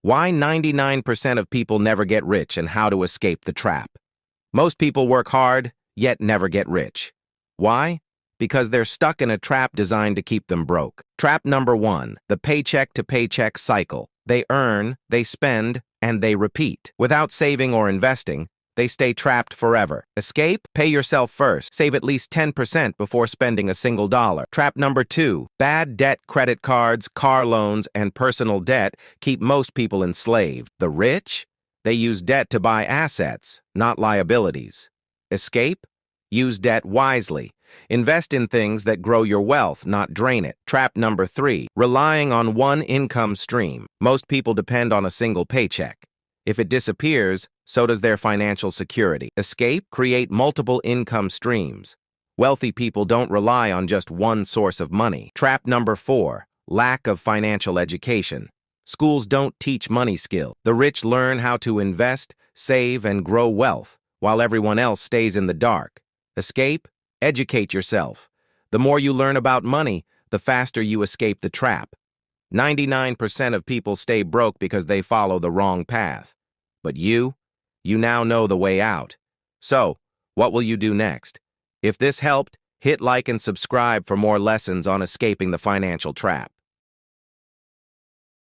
Why 99% of people never get rich and how to escape the trap. Most people work hard, yet never get rich. Why? Because they're stuck in a trap designed to keep them broke. Trap number 1, the paycheck-to-paycheck cycle. They earn, they spend, and they repeat. Without saving or investing, they stay trapped forever. Escape? Pay yourself first. Save at least 10% before spending a single dollar. Trap number 2, bad debt. Credit cards, car loans, and personal debt keep most people enslaved. The rich? They use debt to buy assets, not liabilities. Escape? Use debt wisely. Invest in things that grow your wealth, not drain it. Trap number 3, relying on one income stream. Most people depend on a single paycheck. If it disappears, so does their financial security. Escape? Create multiple income streams. Wealthy people don't rely on just one source of money. Trap number 4, lack of financial education. Schools don't teach money skills. The rich learn how to invest, save, and grow wealth, while everyone else stays in the dark. Escape? Educate yourself. The more you learn about money, the faster you escape the trap. 99% of people stay broke because they follow the wrong path. But you now know the way out. So, what will you do next? If this helped, hit like and subscribe for more lessons on escaping the financial trap.